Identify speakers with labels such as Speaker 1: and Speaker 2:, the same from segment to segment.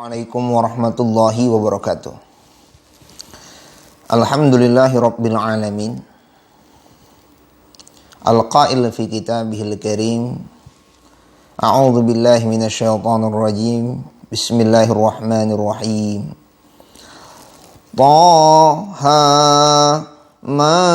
Speaker 1: Assalamualaikum warahmatullahi wabarakatuh. Alhamdulillahi rabbil alamin. Al-qail fi kitabihil karim. A'udzu billahi minasyaitonir rajim. Bismillahirrahmanirrahim. Taha ma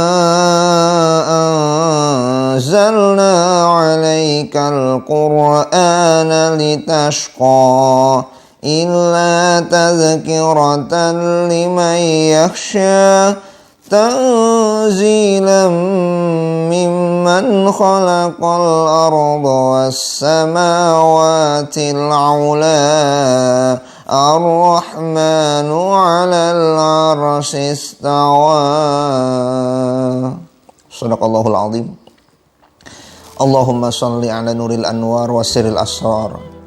Speaker 1: anzalna 'alaikal qur'ana litashqa illa tadhkiratan liman yakhsha tanzilan mimman khalaqal arda was samawati al-'ula ar-rahmanu 'alal 'arsy istawa. Shadaqallahul 'azim. Allahumma shalli 'ala nuril anwar wa sirril asrar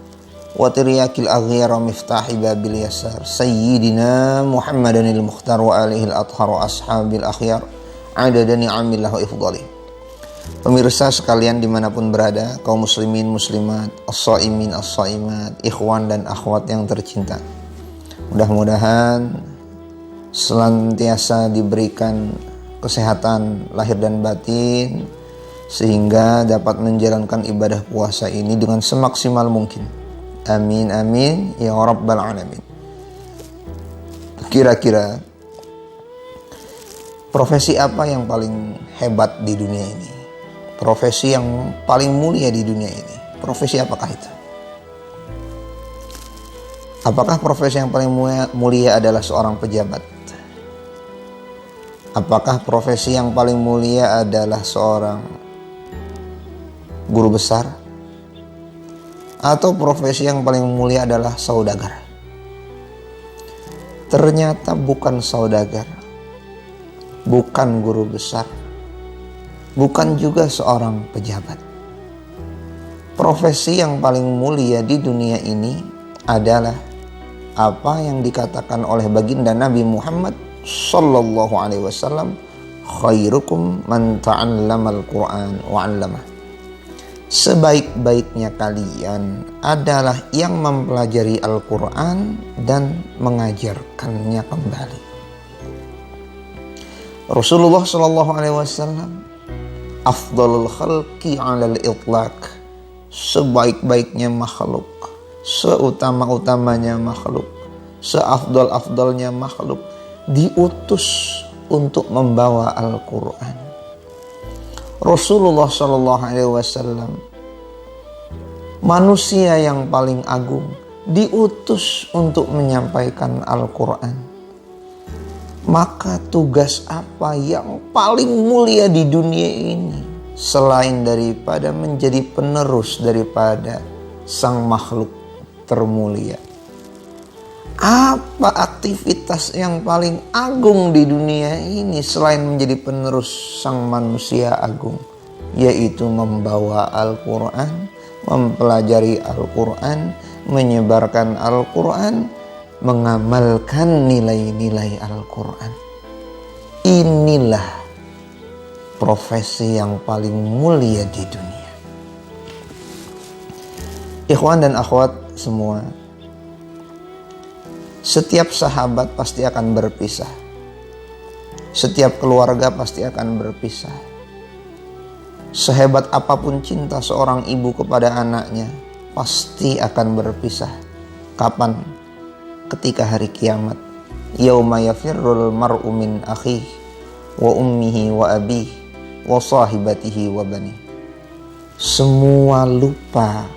Speaker 1: wa tiryakil aghyar miftahi babil yasar sayyidina Muhammadanil mukhtar wa alihil athhar wa ashabil akhyar adada ni'amillah wa ifdhalih. Pemirsa sekalian dimanapun berada, kaum muslimin muslimat, as-shaimin as-shaimat, ikhwan dan akhwat yang tercinta, mudah-mudahan senantiasa diberikan kesehatan lahir dan batin sehingga dapat menjalankan ibadah puasa ini dengan semaksimal mungkin. Amin amin ya rabbal alamin. Kira-kira profesi apa yang paling hebat di dunia ini? Profesi yang paling mulia di dunia ini? Profesi apakah itu? Apakah profesi yang paling mulia adalah seorang pejabat? Apakah profesi yang paling mulia adalah seorang guru besar? Atau profesi yang paling mulia adalah saudagar? Ternyata bukan saudagar, bukan guru besar, bukan juga seorang pejabat. Profesi yang paling mulia di dunia ini adalah apa yang dikatakan oleh baginda Nabi Muhammad sallallahu alaihi wasallam, khairukum man ta'allamal Qur'an wa 'allamah. Sebaik-baiknya kalian adalah yang mempelajari Al-Quran dan mengajarkannya kembali. Rasulullah SAW afdalul khalqi 'alal itlaq, sebaik-baiknya makhluk, seutama-utamanya makhluk, seafdal-afdalnya makhluk, diutus untuk membawa Al-Quran. Rasulullah SAW manusia yang paling agung, diutus untuk menyampaikan Al-Quran. Maka tugas apa yang paling mulia di dunia ini selain daripada menjadi penerus daripada sang makhluk termulia? Apa aktivitas yang paling agung di dunia ini selain menjadi penerus sang manusia agung? Yaitu membawa Al-Quran, mempelajari Al-Quran, menyebarkan Al-Quran, mengamalkan nilai-nilai Al-Quran. Inilah profesi yang paling mulia di dunia. Ikhwan dan akhwat semua, setiap sahabat pasti akan berpisah. Setiap keluarga pasti akan berpisah. Sehebat apapun cinta seorang ibu kepada anaknya, pasti akan berpisah. Kapan? Ketika hari kiamat. Yauma yafirrul mar'u min akhihi wa ummihi wa abihi wa sahibatihi wa bani. Semua lupa.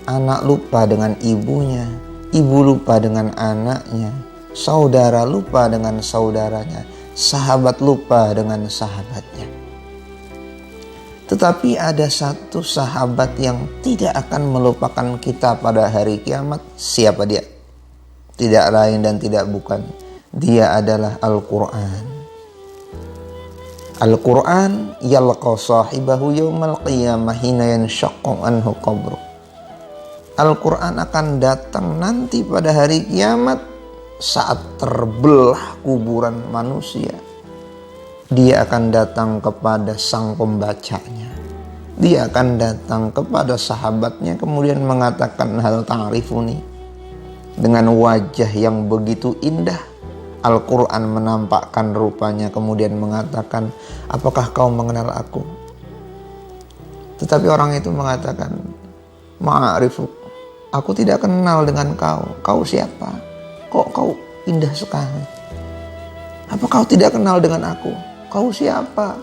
Speaker 1: Anak lupa dengan ibunya, ibu lupa dengan anaknya, saudara lupa dengan saudaranya, sahabat lupa dengan sahabatnya. Tetapi ada satu sahabat yang tidak akan melupakan kita pada hari kiamat. Siapa dia? Tidak lain dan tidak bukan. Dia adalah Al-Quran. Al-Quran yalqa sahibahu yawmal qiyamah hina yanshaqqu anhu qabru. Al-Quran akan datang nanti pada hari kiamat saat terbelah kuburan manusia. Dia akan datang kepada sang pembacanya. Dia akan datang kepada sahabatnya kemudian mengatakan hal ta'rifuni. dengan wajah yang begitu indah. Al-Quran menampakkan rupanya kemudian mengatakan, apakah kau mengenal aku? Tetapi orang itu mengatakan, ma'arifuk, aku tidak kenal dengan kau. Kau siapa? Kok kau indah sekali? Apa kau tidak kenal dengan aku? Kau siapa?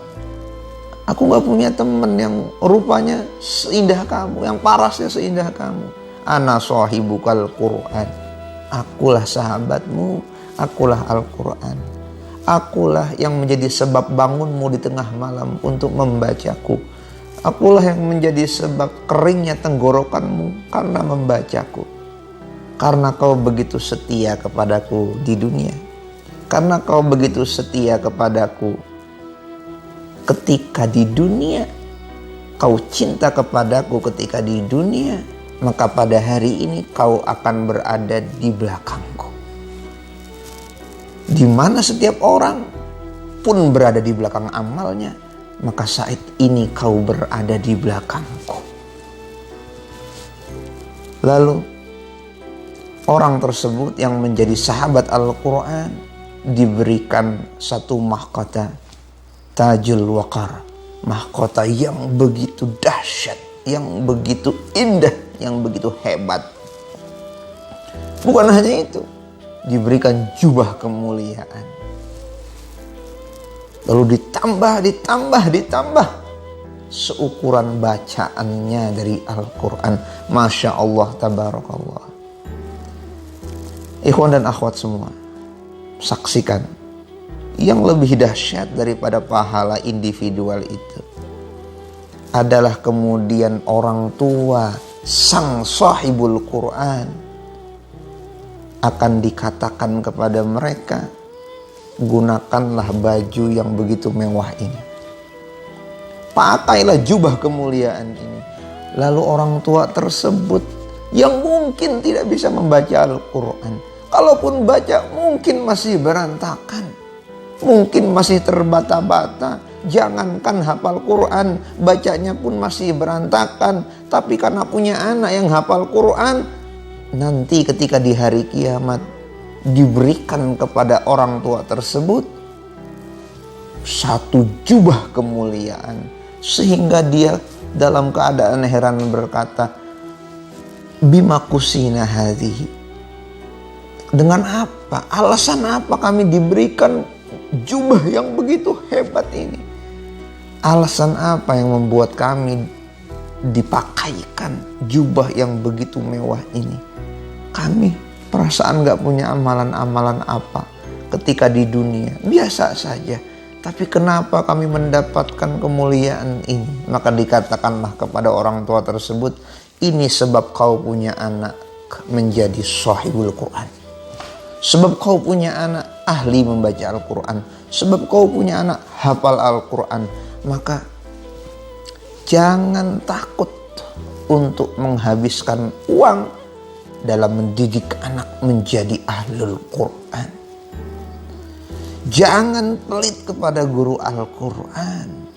Speaker 1: Aku gak punya teman yang rupanya seindah kamu, yang parasnya seindah kamu. Ana sahibukal Qur'an. Akulah sahabatmu, akulah Al-Quran. Akulah yang menjadi sebab bangunmu di tengah malam untuk membacaku. Akulah yang menjadi sebab keringnya tenggorokanmu karena membacaku. Karena kau begitu setia kepadaku di dunia. Karena kau begitu setia kepadaku ketika di dunia. Kau cinta kepadaku ketika di dunia. Maka pada hari ini kau akan berada di belakangku. Di mana setiap orang pun berada di belakang amalnya, maka saat ini kau berada di belakangku. Lalu orang tersebut yang menjadi sahabat Al-Quran diberikan satu mahkota, tajul waqar, mahkota yang begitu dahsyat, yang begitu indah, yang begitu hebat. Bukan hanya itu, diberikan jubah kemuliaan. Lalu ditambah seukuran bacaannya dari Al-Quran. Masya Allah, tabarakallah. Ikhwan dan akhwat semua, saksikan, yang lebih dahsyat daripada pahala individual itu adalah kemudian orang tua sang sahibul Quran akan dikatakan kepada mereka, gunakanlah baju yang begitu mewah ini, pakailah jubah kemuliaan ini. Lalu orang tua tersebut yang mungkin tidak bisa membaca Al-Quran, kalaupun baca mungkin masih berantakan, mungkin masih terbata-bata. Jangankan hafal Quran, bacanya pun masih berantakan. Tapi karena punya anak yang hafal Quran, nanti ketika di hari kiamat diberikan kepada orang tua tersebut satu jubah kemuliaan, sehingga dia dalam keadaan heran berkata, bima kusina hadhihi, dengan apa, alasan apa kami diberikan jubah yang begitu hebat ini? Alasan apa yang membuat kami dipakaikan jubah yang begitu mewah ini? Kami perasaan gak punya amalan-amalan apa ketika di dunia, biasa saja. Tapi kenapa kami mendapatkan kemuliaan ini? Maka dikatakanlah kepada orang tua tersebut, ini sebab kau punya anak menjadi sahibul Quran. Sebab kau punya anak ahli membaca Al-Quran. Sebab kau punya anak hafal Al-Quran. Maka jangan takut untuk menghabiskan uang dalam mendidik anak menjadi ahlul Quran. Jangan pelit kepada guru Al-Quran.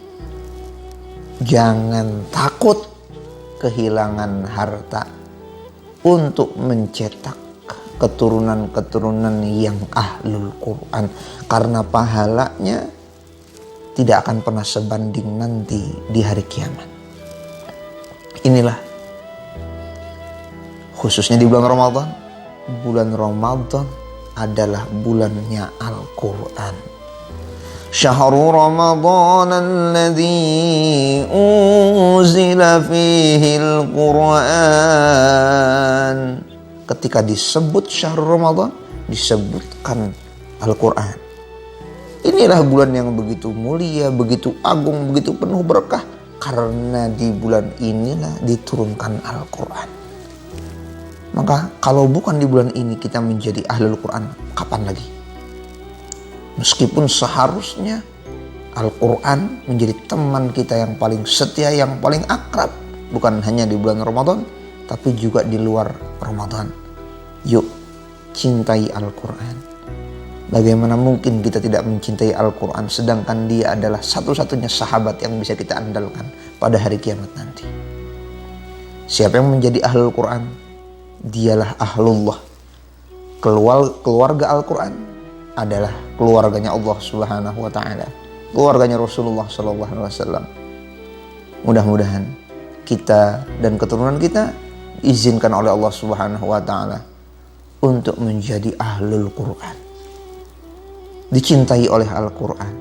Speaker 1: Jangan takut kehilangan harta untuk mencetak keturunan-keturunan yang ahlul Quran. Karena pahalanya tidak akan pernah sebanding nanti di hari kiamat. Inilah khususnya di bulan Ramadan. Bulan Ramadan adalah bulannya Al-Quran. Syahrul Ramadan alladzi unzila fihi Al-Quran. Ketika disebut syahrul Ramadan, disebutkan Al-Quran. Inilah bulan yang begitu mulia, begitu agung, begitu penuh berkah. Karena di bulan inilah diturunkan Al-Quran. Maka kalau bukan di bulan ini kita menjadi ahlul Quran, kapan lagi? Meskipun seharusnya Al-Quran menjadi teman kita yang paling setia, yang paling akrab. Bukan hanya di bulan Ramadan, tapi juga di luar Ramadan. Yuk, cintai Al-Quran. Bagaimana mungkin kita tidak mencintai Al-Quran sedangkan dia adalah satu-satunya sahabat yang bisa kita andalkan pada hari kiamat nanti. Siapa yang menjadi ahlul Quran, dialah ahlullah. keluarga Al-Quran adalah keluarganya Allah Subhanahu wa Ta'ala, keluarganya Rasulullah Sallallahu Alaihi Wasallam. Mudah-mudahan kita dan keturunan kita diizinkan oleh Allah Subhanahu wa Ta'ala untuk menjadi ahlul Quran, dicintai oleh Al-Quran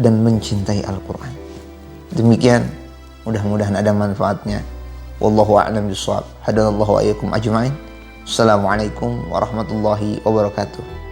Speaker 1: dan mencintai Al-Quran. Demikian, mudah-mudahan ada manfaatnya. Wallahu a'lam bishawab. Hadanallahu wa iyyakum ajma'in. Assalamualaikum warahmatullahi wabarakatuh.